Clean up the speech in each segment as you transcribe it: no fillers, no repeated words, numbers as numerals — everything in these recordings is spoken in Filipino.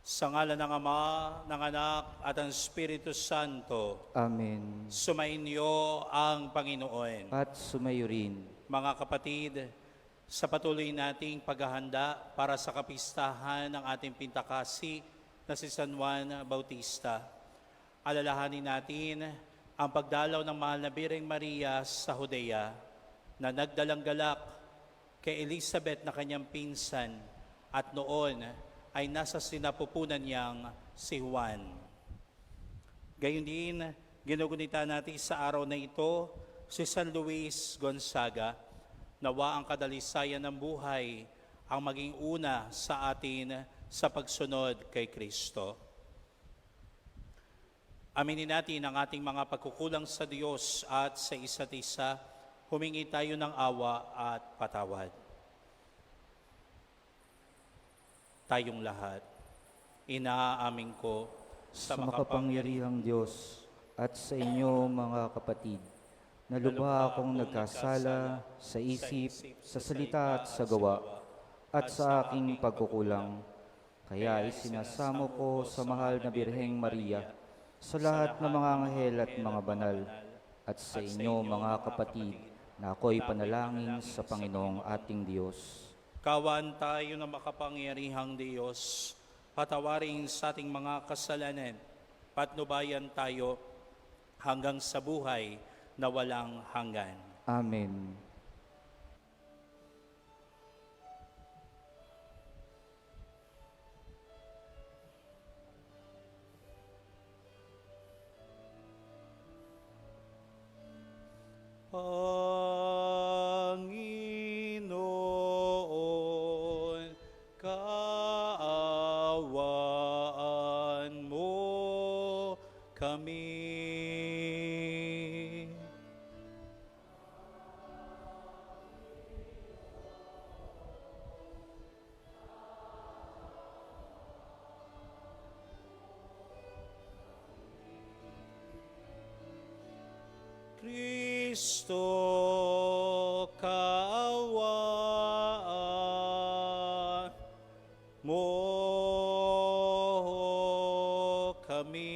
Sa ngalan ng Ama, ng Anak, at ng Espiritu Santo, Amen. sumainyo ang Panginoon. At sumayo rin. Mga kapatid, sa patuloy nating paghahanda para sa kapistahan ng ating pintakasi na si San Juan Bautista, alalahanin natin ang pagdalaw ng mahal na Birheng Maria sa Judea na nagdalang galak kay Elizabeth na kanyang pinsan at noon ay nasa sinapupunan niyang si Juan. Gayon din, ginugunita natin sa araw na ito si San Luis Gonzaga. Nawa ang kadalisayan ng buhay ang maging una sa atin sa pagsunod kay Kristo. Aminin natin ang ating mga pagkukulang sa Diyos at sa isa't isa. Humingi tayo ng awa at patawad. Tayong lahat, inaamin ko Sa makapangyarihang Diyos at sa inyo mga kapatid, na lubha akong nagkasala sa isip, sa salita at sa gawa, at sa aking pagkukulang. Kaya isinasamo ko sa mahal na Birheng Maria, sa lahat ng mga anghel at mga banal, at sa inyo mga kapatid, na ako'y panalangin sa Panginoong ating Diyos. Kawan tayo ng makapangyarihang Diyos, patawarin sa ating mga kasalanan, patnubayan tayo hanggang sa buhay na walang hanggan. Amen. Panginoon, kaawaan mo kami. Kristo, kaawaan mo kami.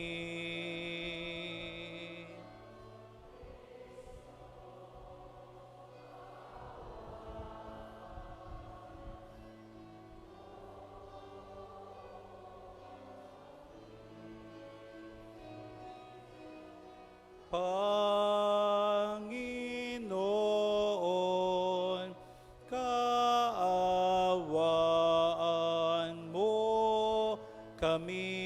Panginoon, kaawaan mo kami.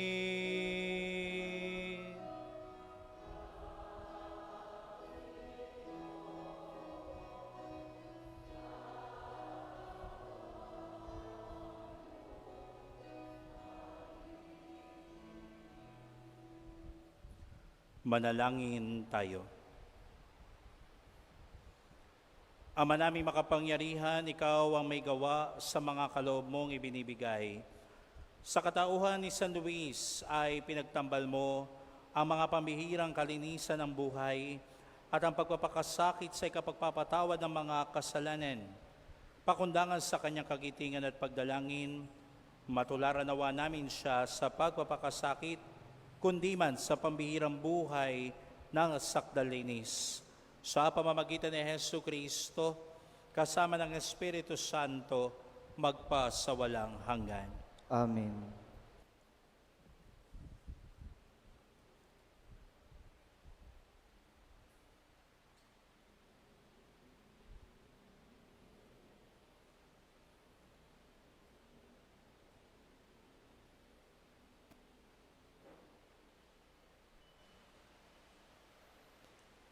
Manalangin tayo. Ama naming makapangyarihan, ikaw ang may gawa sa mga kaloob mong ibinibigay. Sa katauhan ni San Luis ay pinagtambal mo ang mga pambihirang kalinisan ng buhay at ang pagpapakasakit sa ikapagpapatawad ng mga kasalanan. Pakundangan sa kanyang kagitingan at pagdalangin, matularan nawa namin siya sa pagpapakasakit kundi man sa pambihirang buhay ng sakdalinis. Sa pamamagitan ni Jesucristo, kasama ng Espiritu Santo, magpa sa walang hanggan. Amen.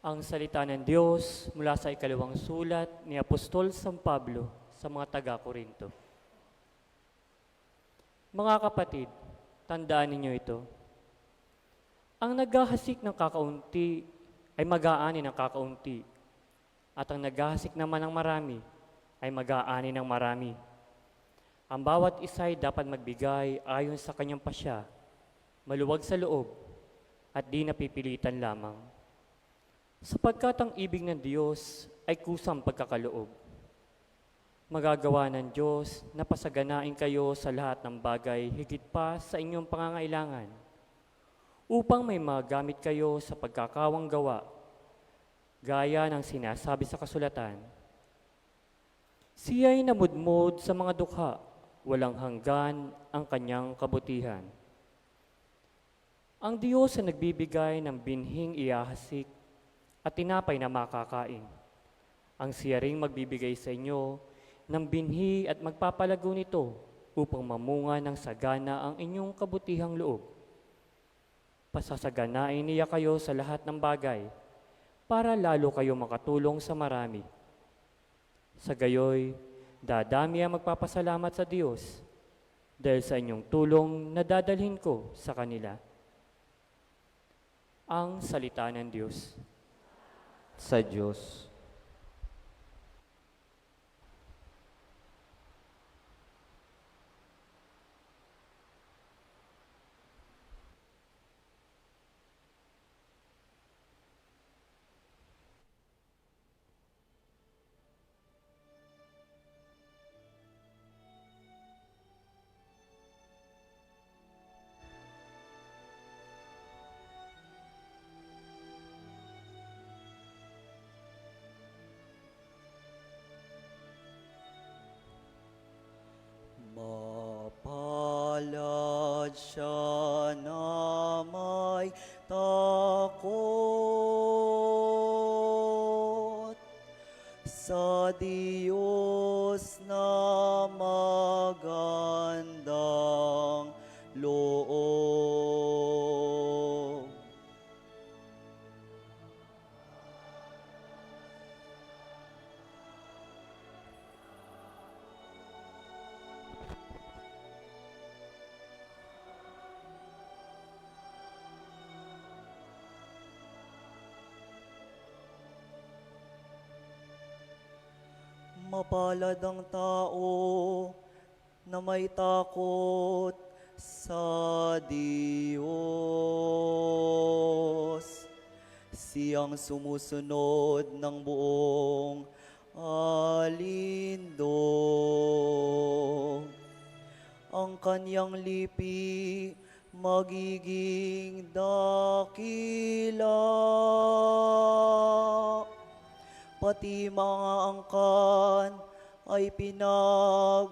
Ang salita ng Diyos mula sa ikalawang sulat ni Apostol San Pablo sa mga taga-Korinto. Mga kapatid, tandaan ninyo ito. Ang naghahasik ng kakaunti ay mag-aani ng kakaunti, at ang naghahasik naman ng marami ay mag-aani ng marami. Ang bawat isa ay dapat magbigay ayon sa kanyang pasya, maluwag sa loob, at di napipilitan lamang. Sapagkat ang ibig ng Diyos ay kusang pagkakaloob. magagawa ng Diyos na pasaganain kayo sa lahat ng bagay higit pa sa inyong pangangailangan, upang may magamit kayo sa pagkakawang gawa, gaya ng sinasabi sa kasulatan. Siya'y namudmod sa mga dukha, walang hanggan ang kanyang kabutihan. Ang Diyos ay nagbibigay ng binhing iahasik at tinapay na makakain. Ang siya ring magbibigay sa inyo ng binhi at magpapalago nito upang mamunga ng sagana ang inyong kabutihang loob. Pasasaganain niya kayo sa lahat ng bagay para lalo kayo makatulong sa marami. Sa gayoy, dadami ang magpapasalamat sa Diyos dahil sa inyong tulong na dadalhin ko sa kanila. Ang salita ng Diyos. Sa Diyos. Mapalad siya na may takot sa Diyos na magandang loob. Mapalad ang tao na may takot sa Diyos. Siyang sumusunod ng buong alindog. Ang kanyang lipi magiging dakila. Pati mga angkan ay pinagpapala.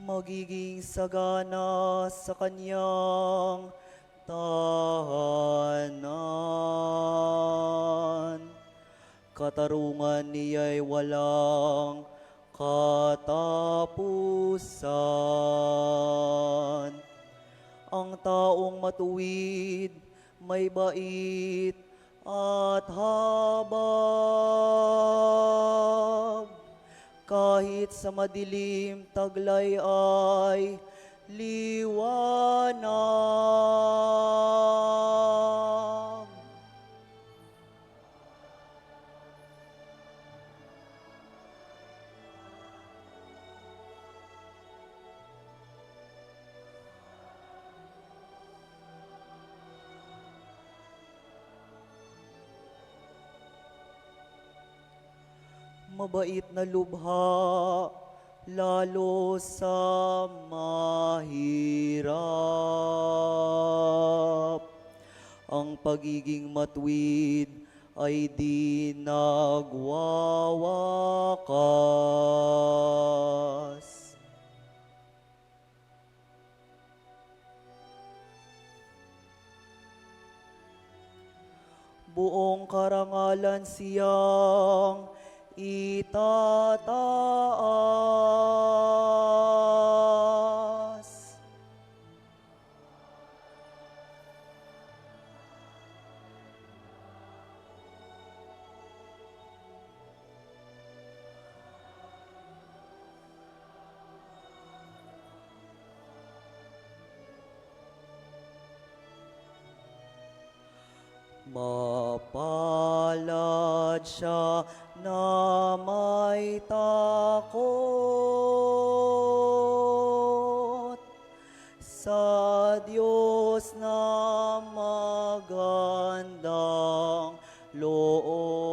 Magiging sagana sa kanyang tahanan. Katarungan niya'y walang katapusan. Ang taong matuwid, may bait at habag. Kahit sa madilim taglay ay liwanag. Mabait na lubha, lalo sa mahirap. Ang pagiging matuwid ay di nagwawakas. Buong karangalan siyang itataas. Mapalad siya na may takot sa Diyos na magandang loob.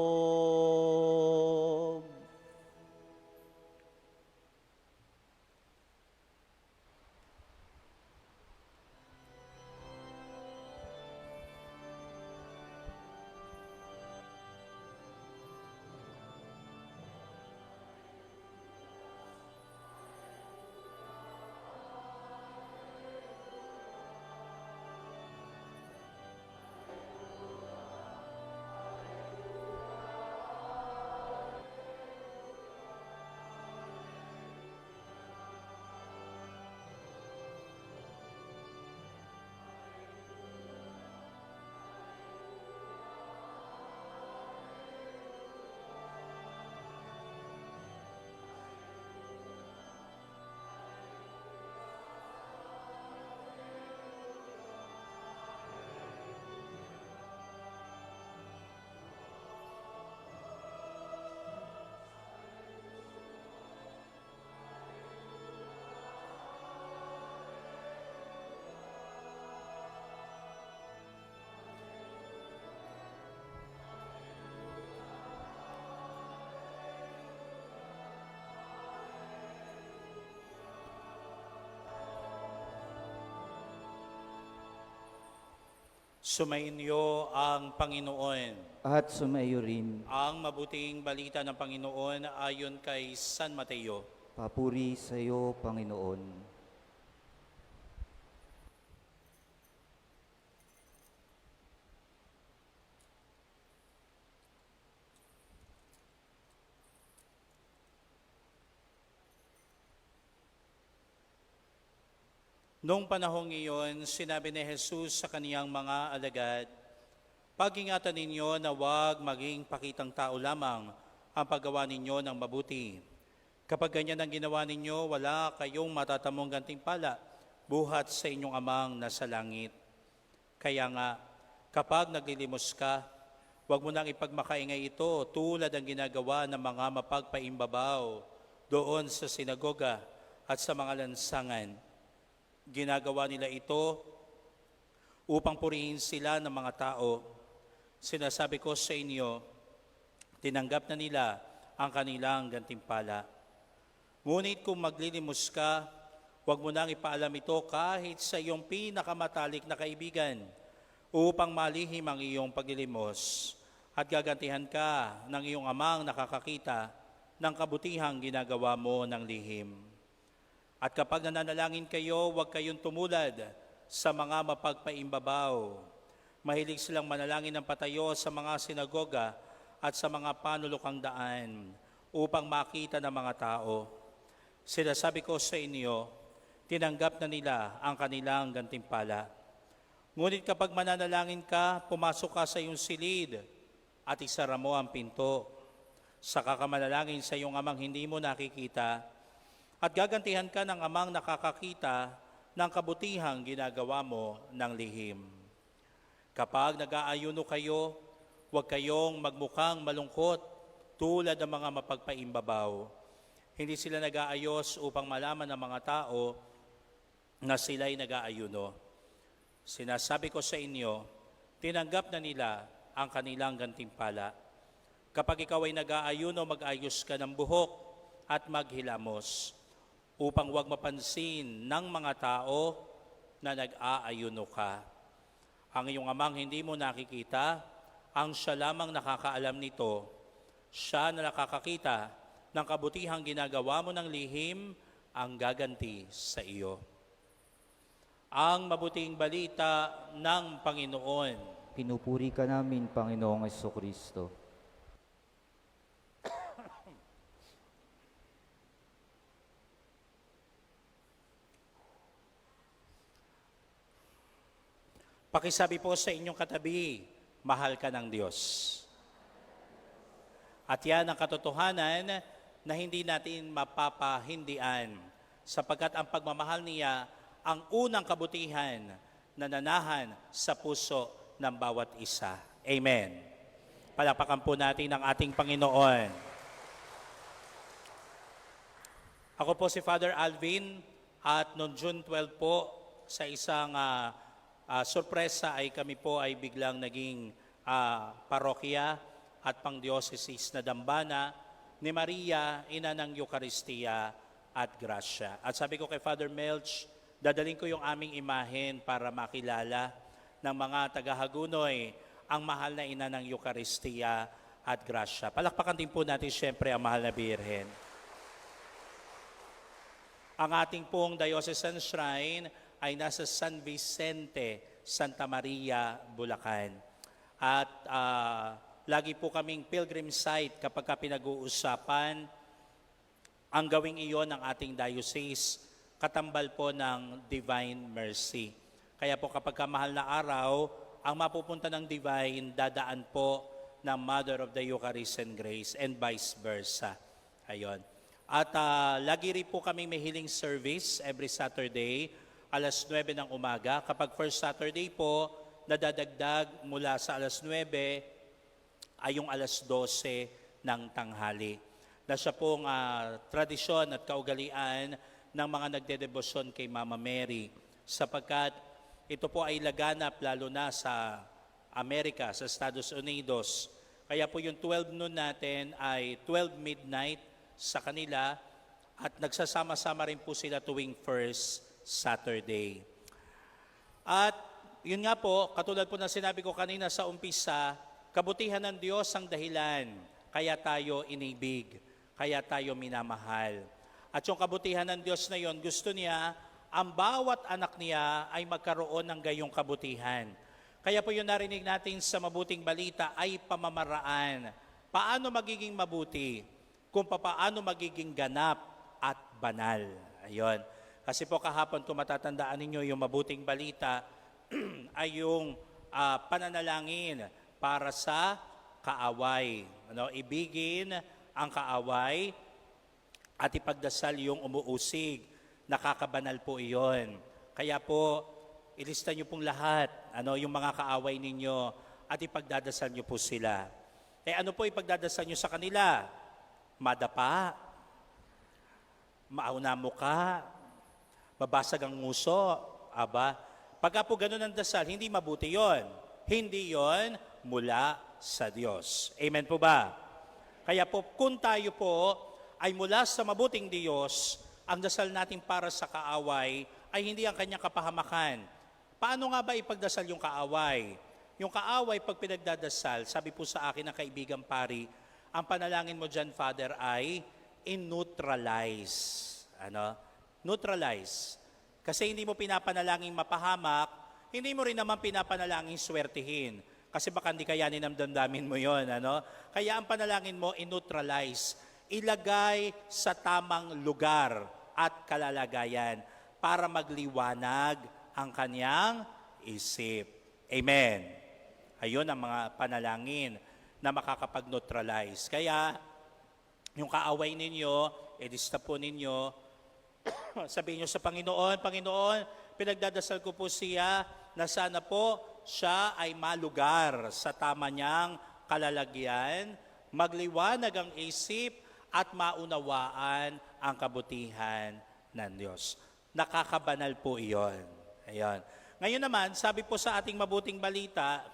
Sumainyo ang Panginoon. At sumaiyo rin. Ang mabuting balita ng Panginoon ayon kay San Mateo. Papuri sa iyo, Panginoon. Noong panahong iyon, sinabi ni Jesus sa kaniyang mga alagad, "Pag-ingatan ninyo na huwag maging pakitang tao lamang ang paggawa ninyo ng mabuti. Kapag ganyan ang ginawa ninyo, wala kayong matatamong gantimpala buhat sa inyong amang nasa langit. Kaya nga, kapag naglilimos ka, huwag mo nang ipagmakaingay ito tulad ang ginagawa ng mga mapagpaimbabaw doon sa sinagoga at sa mga lansangan. Ginagawa nila ito upang purihin sila ng mga tao. Sinasabi ko sa inyo, tinanggap na nila ang kanilang gantimpala. Ngunit kung maglilimos ka, huwag mo nang ipaalam ito kahit sa iyong pinakamatalik na kaibigan upang malihim ang iyong paglilimos at gagantihan ka ng iyong amang nakakakita ng kabutihang ginagawa mo ng lihim. At kapag nananalangin kayo, huwag kayong tumulad sa mga mapagpaimbabaw. Mahilig silang manalangin ng patayo sa mga sinagoga at sa mga panulokang daan upang makita ng mga tao. Sinasabi ko sa inyo, tinanggap na nila ang kanilang gantimpala. Ngunit kapag mananalangin ka, pumasok ka sa iyong silid at isara mo ang pinto. Saka ka manalangin sa iyong amang hindi mo nakikita at gagantihan ka ng amang nakakakita ng kabutihang ginagawa mo ng lihim. Kapag nag-aayuno kayo, huwag kayong magmukhang malungkot tulad ng mga mapagpaimbabaw. Hindi sila nag-aayos upang malaman ng mga tao na sila'y nag-aayuno. Sinasabi ko sa inyo, tinanggap na nila ang kanilang gantimpala. Kapag ikaw ay nag-aayuno, mag-ayos ka ng buhok at maghilamos, upang huwag mapansin ng mga tao na nag-aayuno ka. Ang iyong amang hindi mo nakikita, ang siya lamang nakakaalam nito. Siya na nakakakita ng kabutihang ginagawa mo ng lihim, ang gaganti sa iyo." Ang mabuting balita ng Panginoon. Pinupuri ka namin, Panginoong Jesucristo. Pakisabi po sa inyong katabi, mahal ka ng Diyos. At yan ang katotohanan na hindi natin mapapahindian, sapagkat ang pagmamahal niya ang unang kabutihan na nanahan sa puso ng bawat isa. Amen. Palakpakan po natin ang ating Panginoon. Ako po si Father Alvin at noong June 12 po sa isang sorpresa ay kami po ay biglang naging parokya at pang-dioceses na dambana ni Maria, ina ng Eucharistia at Gracia. At sabi ko kay Father Melch, dadaling ko yung aming imahen para makilala ng mga taga-Hagunoy ang mahal na ina ng Eucharistia at Gracia. Palakpakan din po natin siyempre ang mahal na Birhen. Ang ating pong diocesan shrine ay nasa San Vicente, Santa Maria, Bulacan. At lagi po kaming pilgrim site kapag pinag-uusapan ang gawing iyon ng ating diocese, katambal po ng Divine Mercy. Kaya po kapag mahal na araw, ang mapupunta ng Divine, dadaan po ng Mother of the Eucharist and Grace and vice versa. Ayon. At lagi rin po kami may healing service every Saturday, alas 9 ng umaga. Kapag first Saturday po, nadadagdag mula sa alas 9 ay yung alas 12 ng tanghali. Na siya pong tradisyon at kaugalian ng mga nagdedebosyon kay Mama Mary, sapagkat ito po ay laganap lalo na sa Amerika, sa Estados Unidos. Kaya po yung 12 noon natin ay 12 midnight sa kanila at nagsasama-sama rin po sila tuwing first Saturday. At yun nga po, katulad po na sinabi ko kanina sa umpisa, kabutihan ng Diyos ang dahilan, kaya tayo inibig, kaya tayo minamahal. At yung kabutihan ng Diyos na yon, gusto niya, ang bawat anak niya ay magkaroon ng gayong kabutihan. Kaya po yung narinig natin sa mabuting balita ay pamamaraan. Paano magiging mabuti? Kung paano magiging ganap at banal. Ayun. Kasi po kahapon, kung matatandaan ninyo yung mabuting balita, ay yung pananalangin para sa kaaway. Ibigin ang kaaway at ipagdasal yung umuusig. Nakakabanal po iyon. Kaya po, ilista nyo pong lahat, yung mga kaaway ninyo at ipagdadasal nyo po sila. Ano po ipagdadasal nyo sa kanila? Madapa, mauna muka, mabasag ang nguso, aba. Pagka po ganun ang dasal, hindi mabuti yon. Hindi yon mula sa Diyos. Amen po ba? Kaya po, kung tayo po ay mula sa mabuting Diyos, ang dasal natin para sa kaaway ay hindi ang kanyang kapahamakan. Paano nga ba ipagdasal yung kaaway? Yung kaaway, pag pinagdadasal, sabi po sa akin ng kaibigang pari, ang panalangin mo dyan, Father, ay in-neutralize. Neutralize. Kasi hindi mo pinapanalangin mapahamak, hindi mo rin naman pinapanalangin swertihin. Kasi baka hindi kayanin ang damdamin mo yon, Kaya ang panalangin mo, in-neutralize. Ilagay sa tamang lugar at kalalagayan para magliwanag ang kanyang isip. Amen. Ayun ang mga panalangin na makakapag-neutralize. Kaya, yung kaaway ninyo, edista po ninyo, sabihin nyo sa Panginoon, Panginoon, pinagdadasal ko po siya na sana po siya ay malugar sa tama niyang kalalagyan, magliwanag ang isip at maunawaan ang kabutihan ng Diyos. Nakakabanal po iyon. Ayan. Ngayon naman, sabi po sa ating mabuting balita,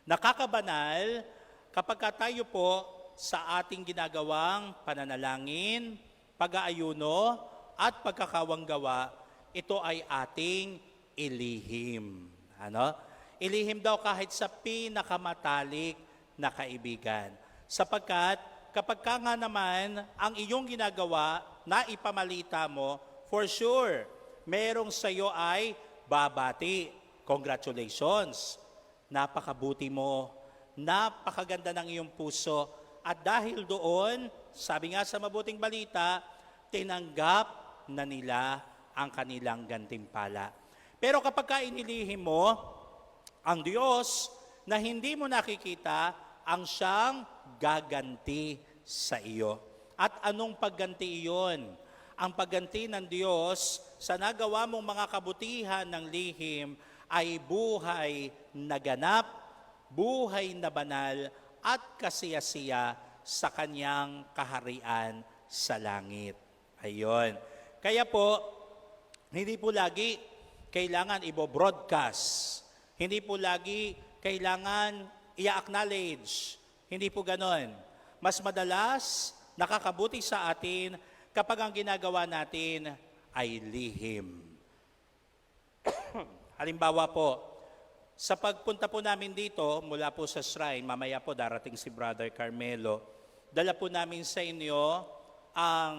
nakakabanal kapag tayo po sa ating ginagawang pananalangin, pag-aayuno, at pagkakawanggawa, ito ay ating ilihim. Ilihim daw kahit sa pinakamatalik na kaibigan. Sapagkat kapag ka nga naman ang iyong ginagawa na ipamalita mo, for sure, merong sa iyo ay babati. Congratulations! Napakabuti mo, napakaganda ng iyong puso. At dahil doon, sabi nga sa mabuting balita, tinanggap na nila ang kanilang gantimpala. Pero kapag ka inilihim mo, ang Diyos na hindi mo nakikita, ang siyang gaganti sa iyo. At anong pagganti iyon? Ang pagganti ng Diyos sa nagawa mong mga kabutihan ng lihim ay buhay na ganap buhay na banal at kasiyasiya sa kanyang kaharian sa langit. Ayon. Kaya po, hindi po lagi kailangan i-broadcast. Hindi po lagi kailangan i-acknowledge. Hindi po ganon. Mas madalas, nakakabuti sa atin kapag ang ginagawa natin ay lihim. Halimbawa po, sa pagpunta po namin dito, mula po sa shrine, mamaya po darating si Brother Carmelo, dala po namin sa inyo ang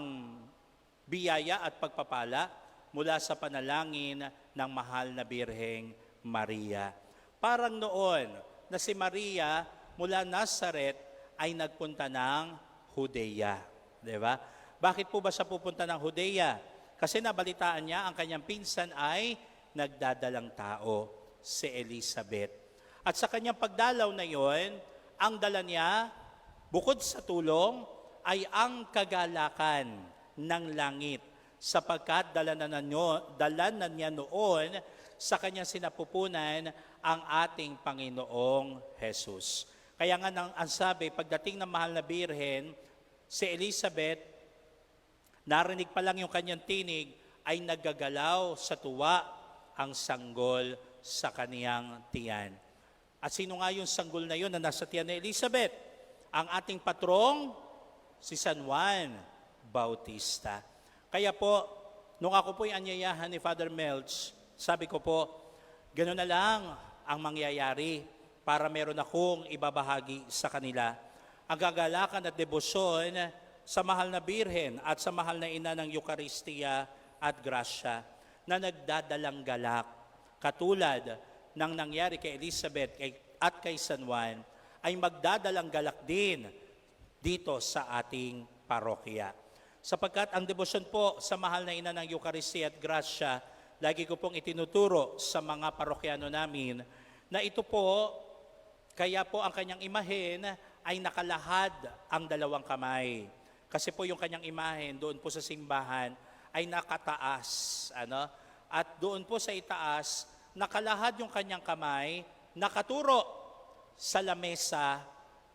biyaya at pagpapala mula sa panalangin ng mahal na Birheng Maria. Parang noon na si Maria mula Nazareth ay nagpunta ng Judea. Diba? Bakit po ba siya pupunta ng Judea? Kasi nabalitaan niya ang kanyang pinsan ay nagdadalang tao, si Elizabeth. At sa kanyang pagdalaw na yon, ang dala niya, bukod sa tulong, ay ang kagalakan ng langit, sapagkat dala na niya noon sa kanyang sinapupunan ang ating Panginoong Jesus. Kaya nga ang sabi, pagdating ng mahal na Birhen, si Elizabeth, narinig pa lang yung kanyang tinig, ay naggagalaw sa tuwa ang sanggol sa kaniyang tiyan. At sino nga yung sanggol na yun na nasa tiyan ni Elizabeth? Ang ating patrong, si San Juan Bautista. Kaya po, nung ako po'y anyayahan ni Father Melch, sabi ko po, gano'n na lang ang mangyayari para meron akong ibabahagi sa kanila. Ang gagalakan at debosyon sa mahal na Birhen at sa mahal na ina ng Eucharistia at Grasya na nagdadalang galak, katulad ng nangyari kay Elizabeth at kay San Juan, ay magdadalang galak din dito sa ating parokya. Sapagkat ang debosyon po sa mahal na ina ng Eucharistia at Grasya, lagi ko pong itinuturo sa mga parokyano namin na ito po, kaya po ang kanyang imahen ay nakalahad ang dalawang kamay. Kasi po yung kanyang imahen doon po sa simbahan ay nakataas. At doon po sa itaas, nakalahad yung kanyang kamay, nakaturo sa lamesa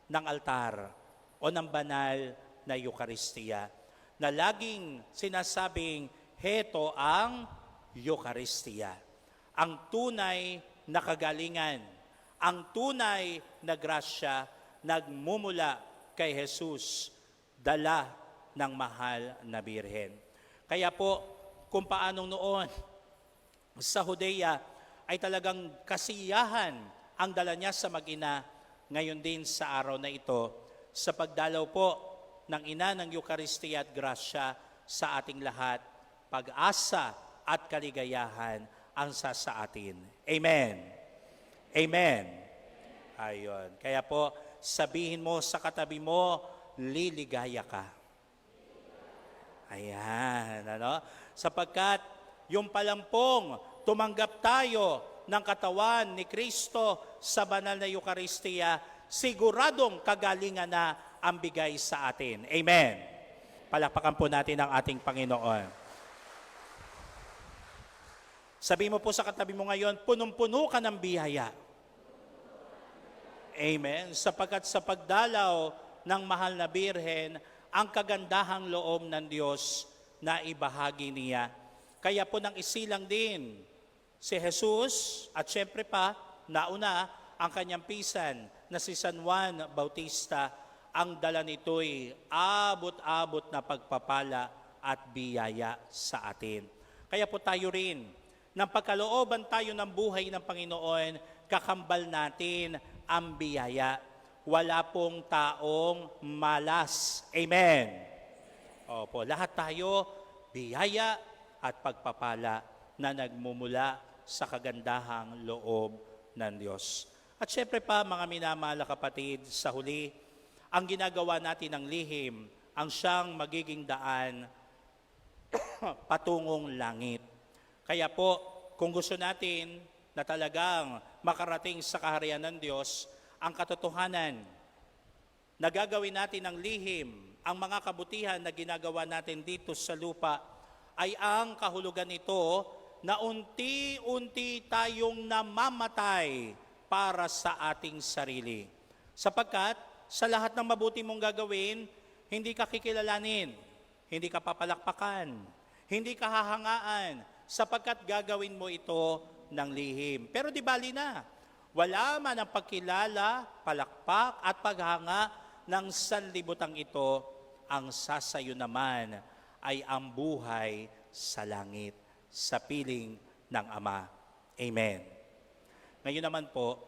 ng altar o ng banal na Eucharistia, na laging sinasabing, heto ang Eucharistia. Ang tunay na kagalingan, ang tunay na grasya, nagmumula kay Jesus, dala ng mahal na Birhen. Kaya po, kung paanong noon sa Judea ay talagang kasiyahan ang dala niya sa mag-ina, ngayon din sa araw na ito, sa pagdalaw po ng ina ng Eucharistia at Grasya sa ating lahat, pag-asa at kaligayahan ang sa atin. Amen. Amen. Ayon. Kaya po, sabihin mo sa katabi mo, liligaya ka. Ayan, sapagkat yung palampong tumanggap tayo ng katawan ni Kristo sa banal na Eucharistia, siguradong kagalingan na ang bigay sa atin. Amen. Palakpakan po natin ang ating Panginoon. Sabi mo po sa katabi mo ngayon, punong-puno ka ng biyaya. Amen. Sapagkat sa pagdalaw ng mahal na Birhen, ang kagandahang loob ng Diyos na ibahagi niya. Kaya po nang isilang din si Jesus at syempre pa, nauna ang kanyang pisan na si San Juan Bautista, ang dala nito'y abot-abot na pagpapala at biyaya sa atin. Kaya po tayo rin, nang pagkalooban tayo ng buhay ng Panginoon, kakambal natin ang biyaya. Wala pong taong malas. Amen. Opo, lahat tayo biyaya at pagpapala na nagmumula sa kagandahang loob ng Diyos. At syempre pa, mga minamahal na kapatid, sa huli, ang ginagawa natin ng lihim, ang siyang magiging daan patungong langit. Kaya po, kung gusto natin na talagang makarating sa kaharian ng Diyos, ang katotohanan na gagawin natin ng lihim, ang mga kabutihan na ginagawa natin dito sa lupa, ay ang kahulugan nito na unti-unti tayong namamatay para sa ating sarili. Sapagkat sa lahat ng mabuti mong gagawin, hindi ka kikilalanin, hindi ka papalakpakan, hindi ka hahangaan, sapagkat gagawin mo ito ng lihim. Pero di bali na, wala man ang pagkilala, palakpak at paghanga ng sanlibutang ito, ang sasayo naman ay ang buhay sa langit, sa piling ng Ama. Amen. Ngayon naman po,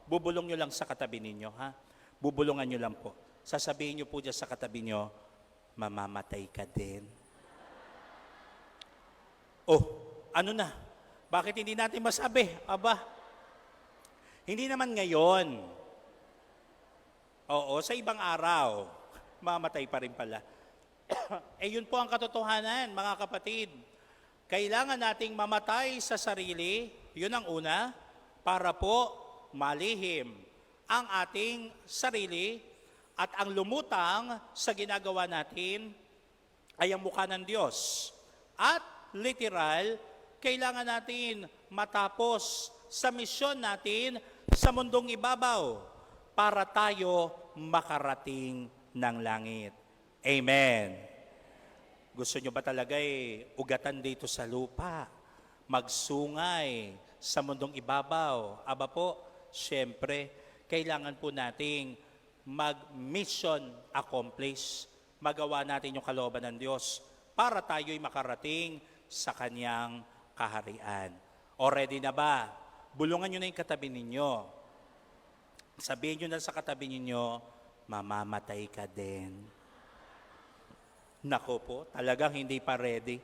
bubulong nyo lang sa katabi ninyo, ha? Bubulungan nyo lang po. Sasabihin nyo po dyan sa katabi nyo, mamamatay ka din. Oh, ano na? Bakit hindi natin masabi? Aba, hindi naman ngayon. Oo, sa ibang araw, mamatay pa rin pala. Yun po ang katotohanan, mga kapatid. Kailangan nating mamatay sa sarili, yun ang una, para po malihim ang ating sarili at ang lumutang sa ginagawa natin ay ang mukha ng Diyos. At literal, kailangan natin matapos sa misyon natin sa mundong ibabaw para tayo makarating ng langit. Amen. Gusto nyo ba talaga ugatan dito sa lupa? Magsungay sa mundong ibabaw? Aba po, syempre, kailangan po nating mag-mission accomplish. Magawa natin yung kalooban ng Diyos para tayo'y makarating sa Kanyang kaharian. O ready na ba? Bulungan nyo na yung katabi ninyo. Sabihin nyo na sa katabi ninyo, mamamatay ka din. Nako po, talagang hindi pa ready.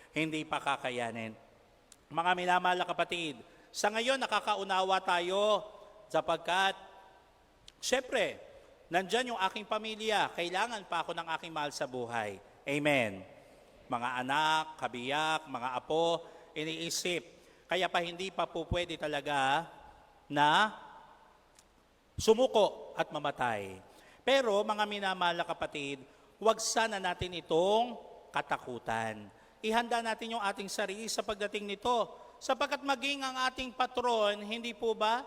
Hindi pa kakayanin. Mga minamahal na kapatid, sa ngayon nakakaunawa tayo sapagkat, syempre, nandyan yung aking pamilya. Kailangan pa ako ng aking mahal sa buhay. Amen. Mga anak, kabiyak, mga apo, iniisip. Kaya pa hindi pa po pwede talaga na sumuko at mamatay. Pero mga minamahal na kapatid, huwag sana natin itong katakutan. Ihanda natin yung ating sarili sa pagdating nito. Sapagkat maging ang ating patron, hindi po ba?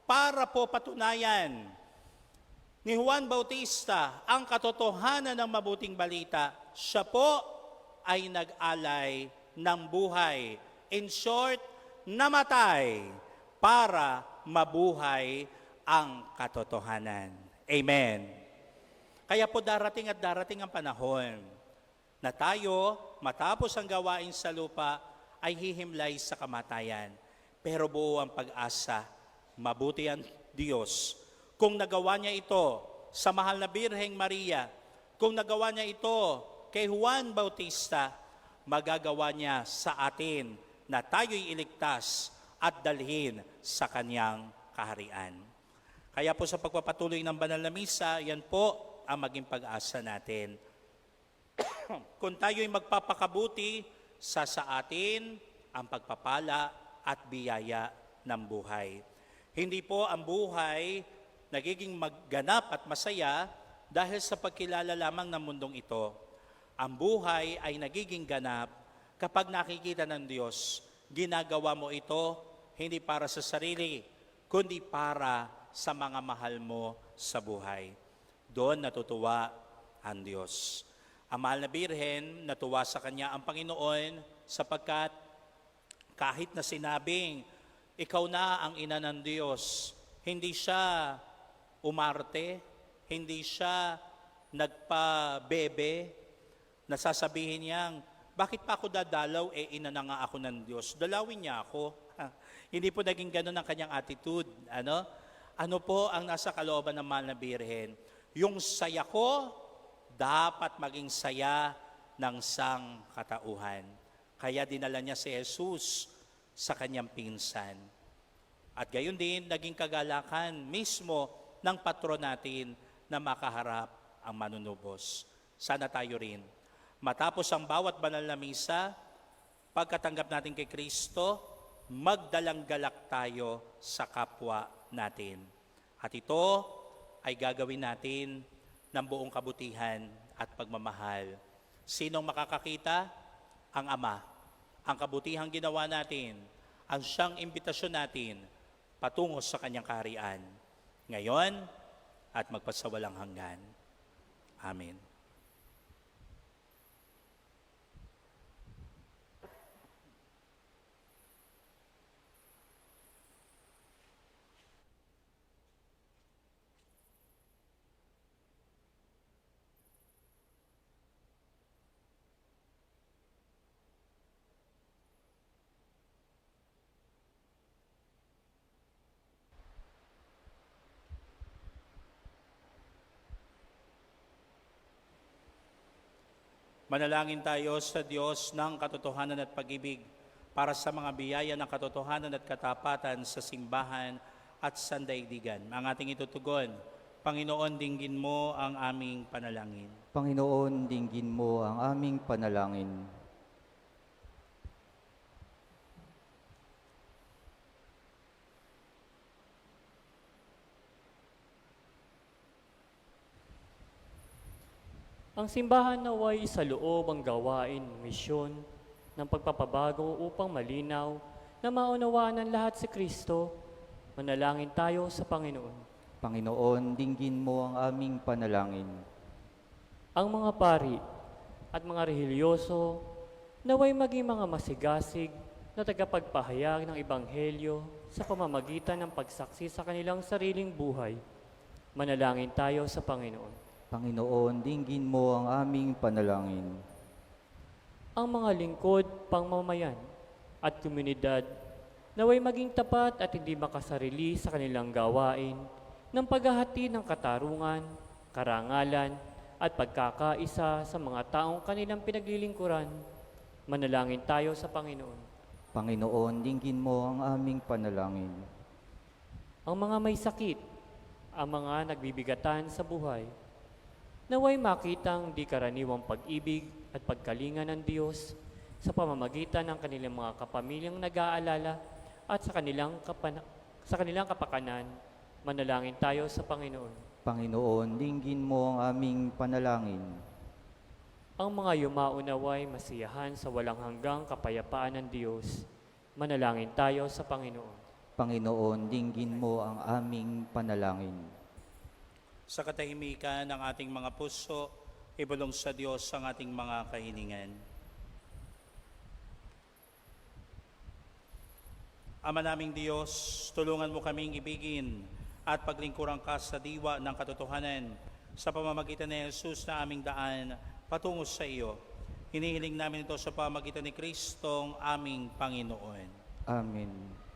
Para po patunayan ni Juan Bautista ang katotohanan ng mabuting balita. Siya po ay nag-alay ng buhay. In short, namatay para mabuhay ang katotohanan. Amen. Kaya po darating at darating ang panahon na tayo, matapos ang gawain sa lupa, ay hihimlay sa kamatayan. Pero buo ang pag-asa, mabuti ang Diyos. Kung nagawa niya ito sa mahal na Birheng Maria, kung nagawa niya ito kay Juan Bautista, magagawa niya sa atin na tayo'y iligtas at dalhin sa kanyang kaharian. Kaya po sa pagpapatuloy ng banal na misa, yan po ang maging pag-asa natin. Kung tayo'y magpapakabuti, sa atin ang pagpapala at biyaya ng buhay. Hindi po ang buhay nagiging magganap at masaya dahil sa pagkilala lamang ng mundong ito. Ang buhay ay nagiging ganap kapag nakikita ng Diyos, ginagawa mo ito hindi para sa sarili, kundi para sa mga mahal mo sa buhay. Doon natutuwa ang Diyos. Ang mahal na Birhen, natuwa sa kanya ang Panginoon sapagkat kahit na sinabing, ikaw na ang ina ng Diyos, hindi siya umarte, hindi siya nagpabebe, nasasabihin niyang, bakit pa ako dadalaw, ina na nga ako ng Diyos. Dalawin niya ako. Hindi po naging ganun ang kanyang attitude. Ano po ang nasa kalooban ng mahal na Birhen? Yung saya ko, dapat maging saya ng sangkatauhan. Kaya dinala niya si Jesus sa kanyang pinsan. At gayon din, naging kagalakan mismo ng patron natin na makaharap ang manunubos. Sana tayo rin. Matapos ang bawat banal na misa, pagkatanggap natin kay Kristo, magdalang galak tayo sa kapwa natin. At ito ay gagawin natin ng buong kabutihan at pagmamahal. Sinong makakakita? Ang Ama. Ang kabutihang ginawa natin, ang siyang imbitasyon natin patungo sa kanyang kaharian, ngayon at magpasawalang hanggan. Amen. Manalangin tayo sa Diyos ng katotohanan at pag-ibig para sa mga biyaya ng katotohanan at katapatan sa simbahan at sandaigdigan. Ang ating itutugon, Panginoon, dinggin mo ang aming panalangin. Panginoon, dinggin mo ang aming panalangin. Ang simbahan naway sa loob ang gawain, misyon ng pagpapabago upang malinaw na maunawaan ng lahat si Kristo. Manalangin tayo sa Panginoon. Panginoon, dinggin mo ang aming panalangin. Ang mga pari at mga rehilyoso naway maging mga masigasig na tagapagpahayag ng Ebanghelyo sa pamamagitan ng pagsaksi sa kanilang sariling buhay. Manalangin tayo sa Panginoon. Panginoon, dinggin mo ang aming panalangin. Ang mga lingkod, pangmamayan at komunidad naway maging tapat at hindi makasarili sa kanilang gawain ng paghahati ng katarungan, karangalan at pagkakaisa sa mga taong kanilang pinaglilingkuran. Manalangin tayo sa Panginoon. Panginoon, dinggin mo ang aming panalangin. Ang mga may sakit, ang mga nagbibigatan sa buhay, naway makitang di karaniwang pag-ibig at pagkalinga ng Diyos sa pamamagitan ng kanilang mga kapamilyang nag-aalala at sa kanilang kapakanan. Manalangin tayo sa Panginoon. Panginoon, dinggin mo ang aming panalangin. Ang mga yumao naway masiyahan sa walang hanggang kapayapaan ng Diyos. Manalangin tayo sa Panginoon. Panginoon, dinggin mo ang aming panalangin. Sa katahimikan ng ating mga puso, ibulong sa Diyos ang ating mga kahilingan. Ama naming Diyos, tulungan mo kaming ibigin at paglingkuran ka sa diwa ng katotohanan sa pamamagitan ni Jesus na aming daan patungo sa iyo. Hinihiling namin ito sa pamamagitan ni Kristong aming Panginoon. Amen.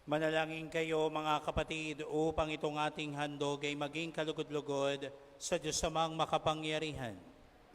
Manalangin kayo mga kapatid upang itong ating handog ay maging kalugod-lugod sa Diyos amang makapangyarihan.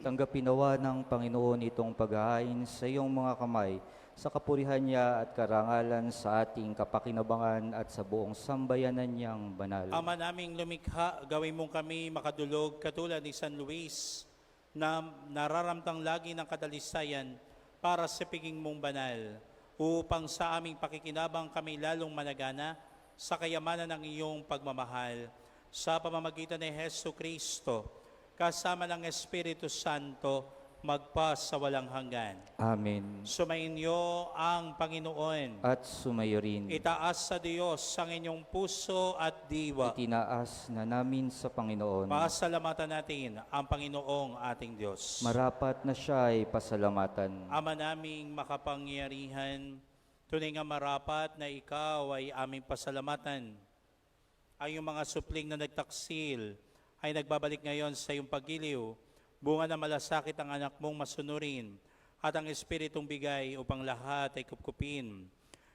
Tanggapin nawa ng Panginoon itong paghahain sa iyong mga kamay sa kapurihan niya at karangalan sa ating kapakinabangan at sa buong sambayanan niyang banal. Ama naming lumikha, gawin mong kami makadulog katulad ni San Luis na nararamtang lagi ng kadalisayan para sa piging mong banal, upang sa aming pakikinabang kami lalong managana sa kayamanan ng iyong pagmamahal sa pamamagitan ni Hesu Kristo, kasama ng Espiritu Santo, magpa sa walang hanggan. Amen. Sumainyo ang Panginoon. At sumayo rin. Itaas sa Diyos ang inyong puso at diwa. Itinaas na namin sa Panginoon. Pasalamatan natin ang Panginoong ating Diyos. Marapat na siya ay pasalamatan. Ama naming makapangyarihan, tunay nga marapat na ikaw ay aming pasalamatan. Ang iyong mga supling na nagtaksil ay nagbabalik ngayon sa iyong paggiliw. Bunga na malasakit ang anak mong masunurin at ang Espiritong bigay upang lahat ay kupkupin.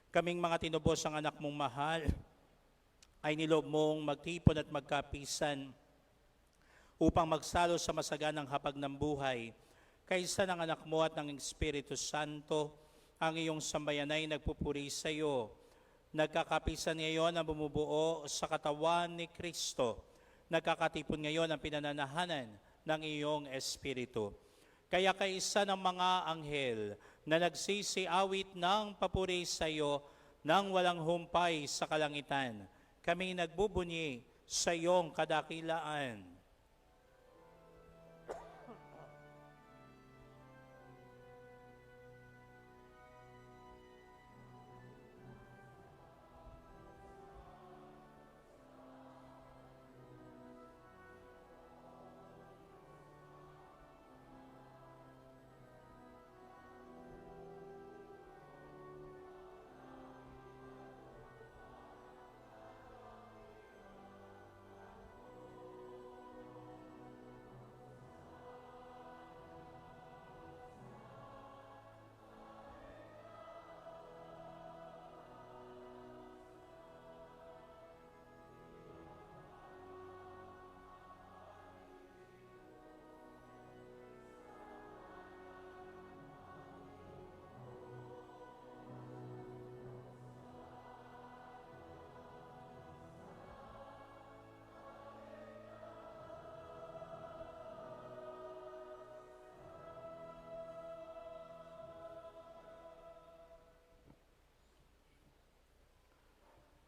Kaming mga tinubos ang anak mong mahal ay nilob mong magtipon at magkapisan upang magsalo sa masaganang hapag ng buhay. Kaysa ng anak mo at ng Espiritu Santo, ang iyong sambayan ay nagpupuri sa iyo Nagkakapisan ngayon ang bumubuo sa katawan ni Kristo. Nagkakatipon ngayon ang pinananahanan ng iyong Espiritu. Kaya kaisa ng mga anghel na nagsisiawit ng papuri sa iyo nang walang humpay sa kalangitan, kami nagbubunyi sa iyong kadakilaan.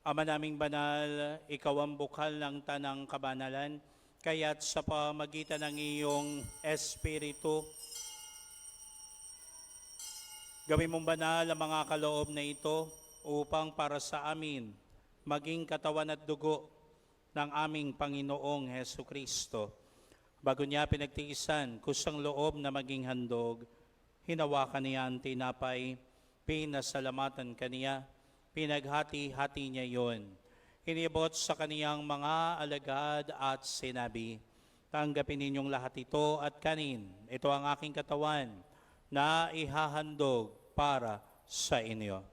Ama naming banal, ikaw ang bukal ng tanang kabanalan, kaya't sa pamagitan ng iyong Espiritu, gawin mong banal ang mga kaloob na ito upang para sa amin maging katawan at dugo ng aming Panginoong Heso Kristo. Bago niya pinagtiisan, kusang loob na maging handog, hinawakan niya ang tinapay, pinasalamatan kaniya, pinaghati-hati niya yon. Inibot sa kaniyang mga alagad at sinabi, tanggapin ninyong lahat ito at kanin. Ito ang aking katawan na ihahandog para sa inyo.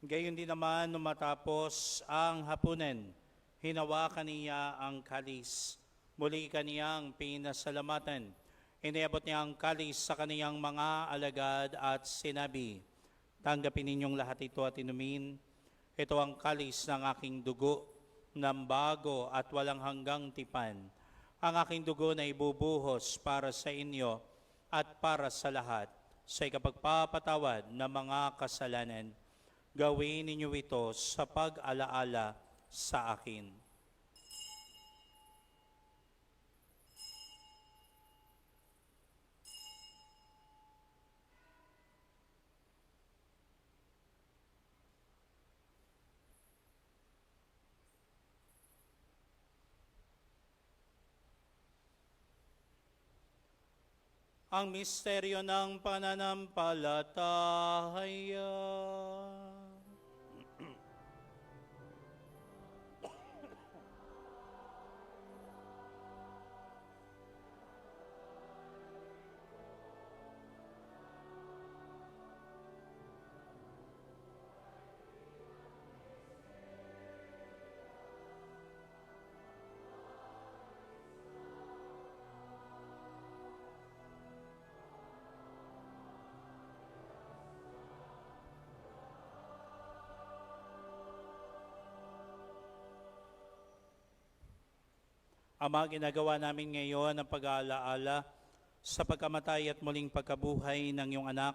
Gayon din naman nung matapos ang hapunan, hinawakan niya ang kalis. Muli kaniyang pinasalamatan. Iniabot niya ang kalis sa kaniyang mga alagad at sinabi, tanggapin ninyong lahat ito at inumin. Ito ang kalis ng aking dugo, ng bago at walang hanggang tipan. Ang aking dugo na ibubuhos para sa inyo at para sa lahat sa ikapagpapatawad ng mga kasalanan. Gawin ninyo ito sa pag-alaala sa akin. Ang misteryo ng pananampalataya. Ama, ginagawa namin ngayon ang pag-aalaala sa pagkamatay at muling pagkabuhay ng iyong anak.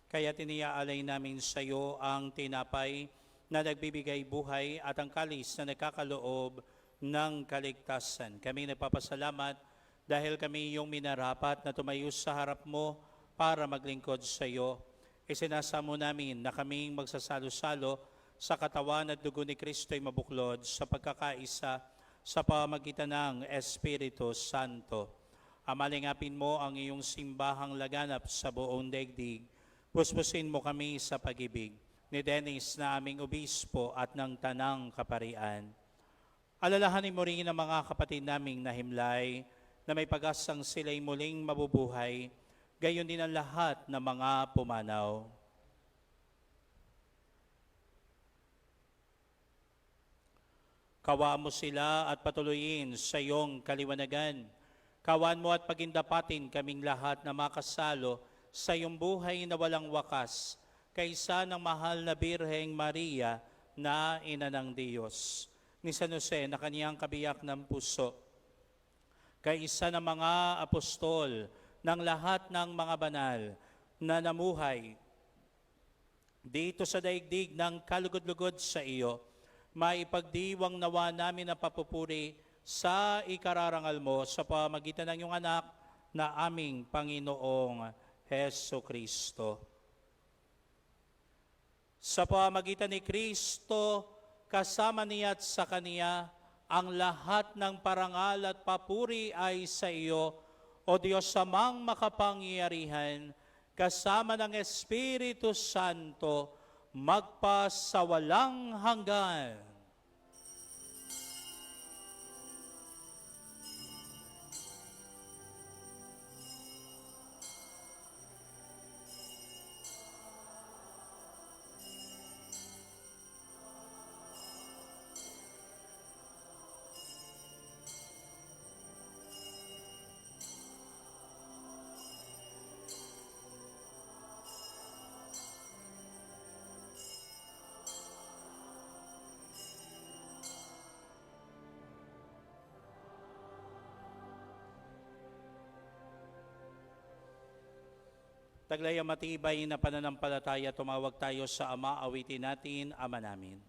Kaya tiniaalay namin sa iyo ang tinapay na nagbibigay buhay at ang kalis na nagkakaloob ng kaligtasan. Kami nagpapasalamat dahil kami iyong minarapat na tumayo sa harap mo para maglingkod sa iyo. Isinasamo namin na kaming magsasalo-salo sa katawan at dugo ni Kristo'y mabuklod sa pagkakaisa sa pamagitan ng Espiritu Santo. Amalingapin mo ang iyong simbahang laganap sa buong daigdig. Puspusin mo kami sa pag-ibig ni Dennis na aming obispo at ng Tanang Kaparian. Alalahanin mo rin ang mga kapatid naming nahimlay na may pag-asang sila'y muling mabubuhay, gayon din ang lahat ng mga pumanaw. Kawaan mo sila at patuloyin sa iyong kaliwanagan. Kawaan mo at pagindapatin kaming lahat na makasalo sa iyong buhay na walang wakas, kaysa ng mahal na Birheng Maria na ina ng Diyos. Ni San Jose na kaniyang kabiyak ng puso, kaysa ng mga apostol, ng lahat ng mga banal na namuhay dito sa daigdig ng kalugod-lugod sa iyo, maipagdiwang nawa namin ang papupuri sa ikararangal mo sa pamagitan ng iyong anak na aming Panginoong Heso Kristo. Sa pamagitan ni Kristo, kasama niya at sa Kaniya, ang lahat ng parangal at papuri ay sa iyo, o Diyos Amang makapangyarihan, kasama ng Espiritu Santo, magpasawalang hanggan. Taglay ang matibay na pananampalataya, tumawag tayo sa Ama, awitin natin, Ama namin.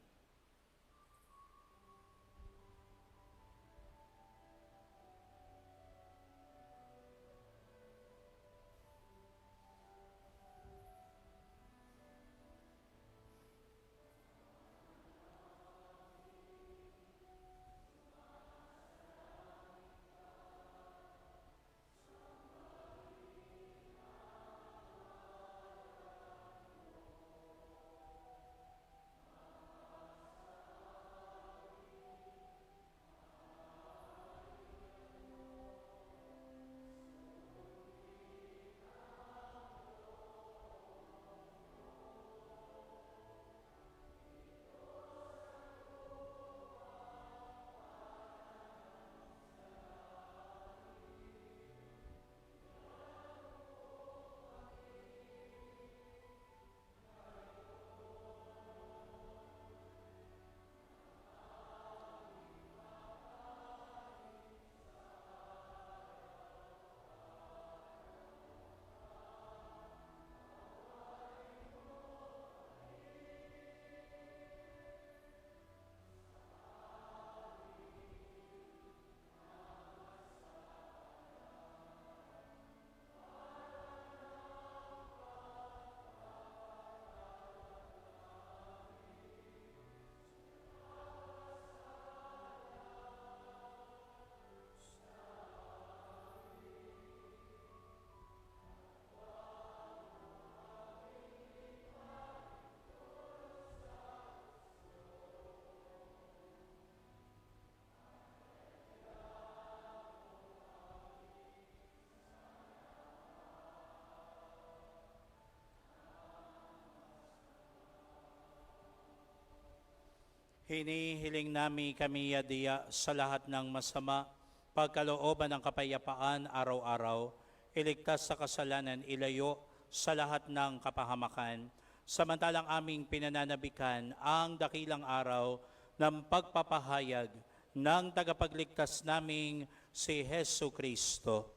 Hinihiling namin kami yadiya sa lahat ng masama, pagkalooban ng kapayapaan araw-araw, iligtas sa kasalanan, ilayo sa lahat ng kapahamakan, samantalang aming pinananabikan ang dakilang araw ng pagpapahayag ng tagapagligtas naming si Hesu Kristo.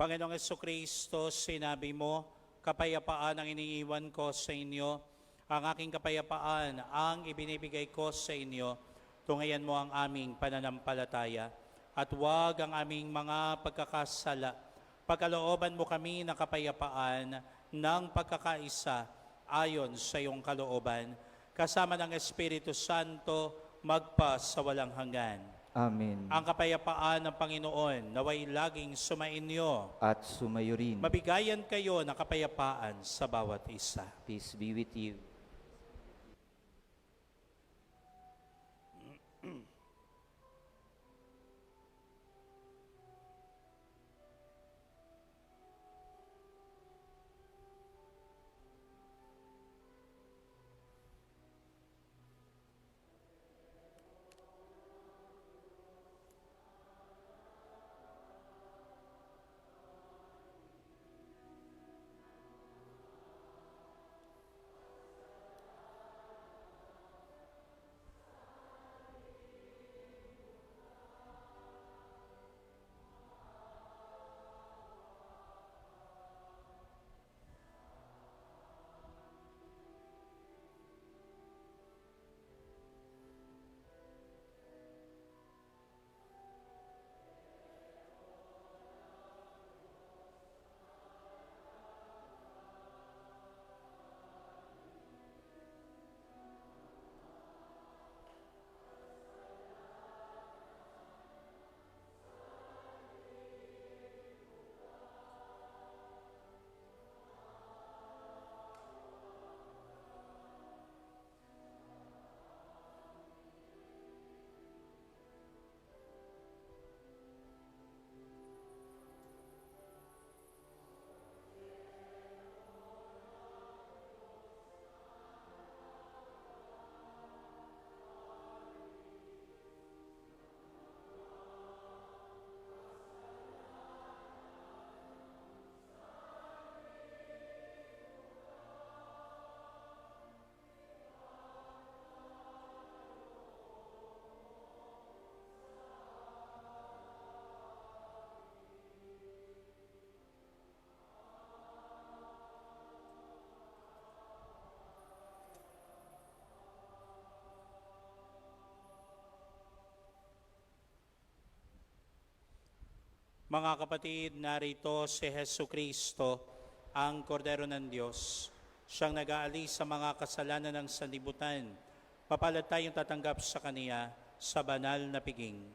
Panginoong Jesucristo, sinabi mo, kapayapaan ang iniiwan ko sa inyo, ang aking kapayapaan ang ibinibigay ko sa inyo. Tungayan mo ang aming pananampalataya at huwag ang aming mga pagkakasala. Pagkalooban mo kami ng kapayapaan ng pagkakaisa ayon sa iyong kalooban. kasama ng Espiritu Santo, magpa sa walang hanggan. Amen. Ang kapayapaan ng Panginoon naway laging sumainyo. At sumayo rin. Mabigayan kayo ng kapayapaan sa bawat isa. Peace be with you. Mga kapatid, narito si Hesu Kristo, ang kordero ng Diyos. Siyang nag-aalis sa mga kasalanan ng sanlibutan. Mapalad tayong tatanggap sa Kaniya sa banal na piging.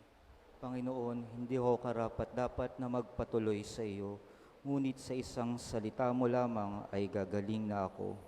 Panginoon, hindi ko karapat-dapat na magpatuloy sa iyo, ngunit sa isang salita mo lamang ay gagaling na ako.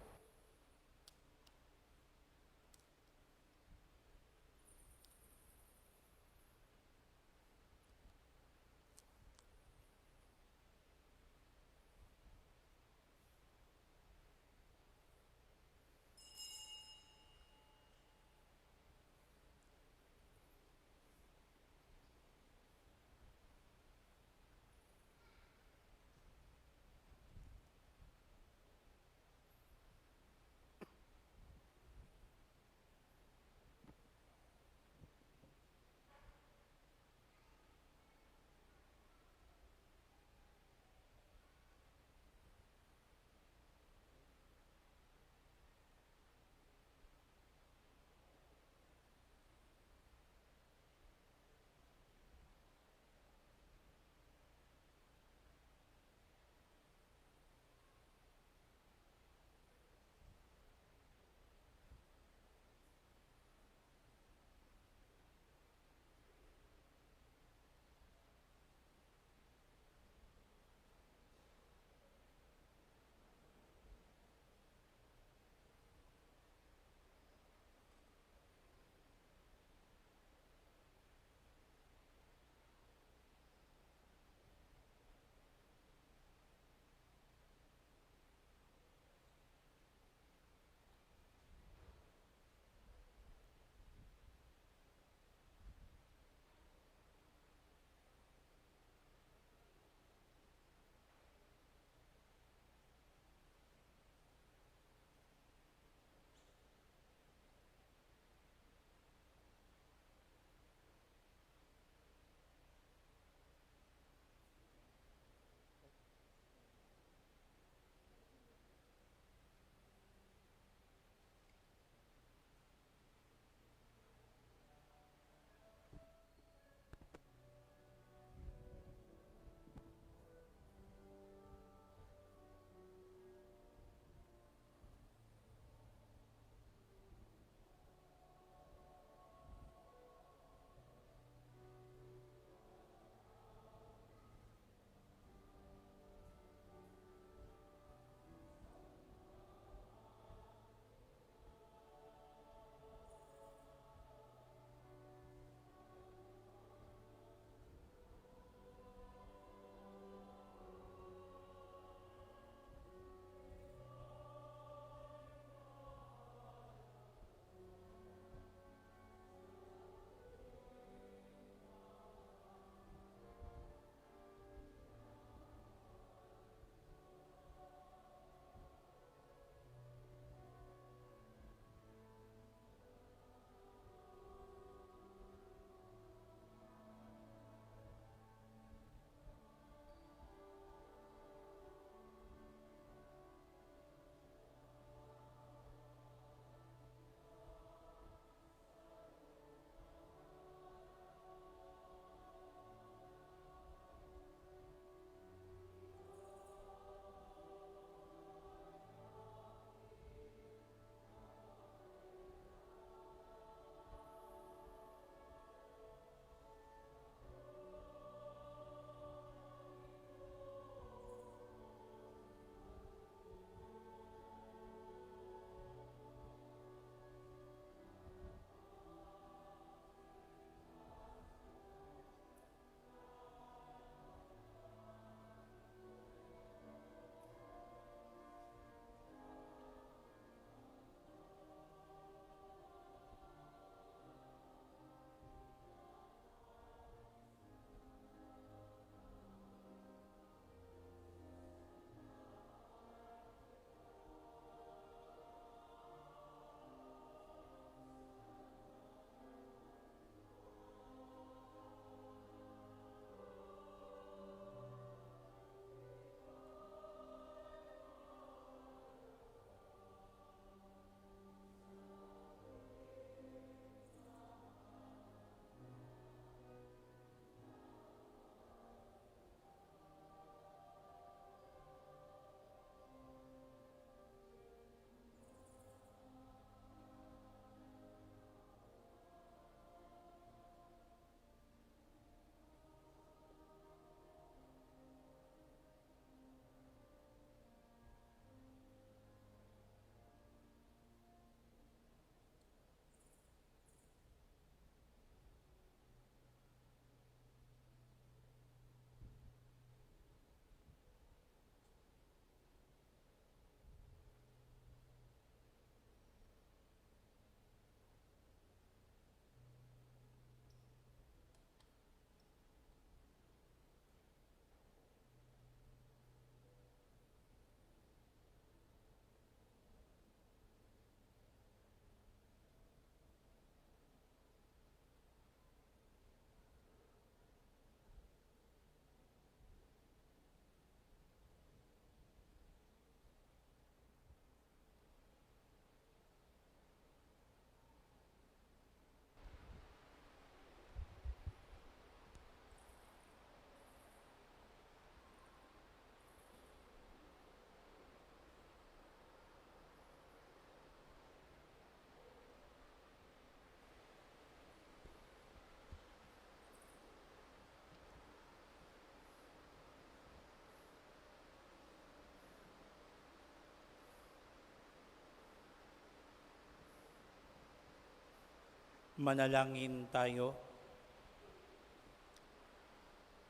Manalangin tayo.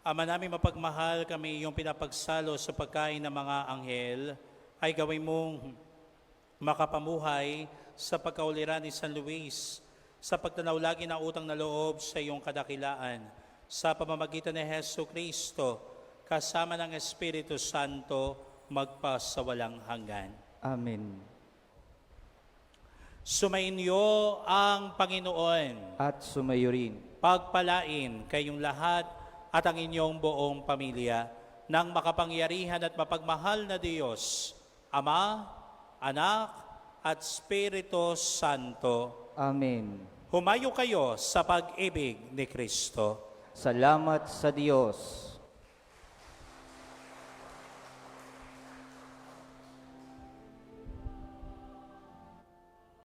Ama namin mapagmahal, kami iyong pinapagsalo sa pagkain ng mga anghel, ay gawin mong makapamuhay sa pagkauliran ni San Luis, sa pagtanaw lagi ng utang na loob sa iyong kadakilaan, sa pamamagitan ni Hesu Kristo, kasama ng Espiritu Santo, magpasawalang hanggan. Amen. Sumainyo ang Panginoon. At sumayo rin. Pagpalain kayong lahat at ang inyong buong pamilya ng makapangyarihan at mapagmahal na Diyos, Ama, Anak, at Espiritu Santo. Amen. Humayo kayo sa pag-ibig ni Kristo. Salamat sa Diyos.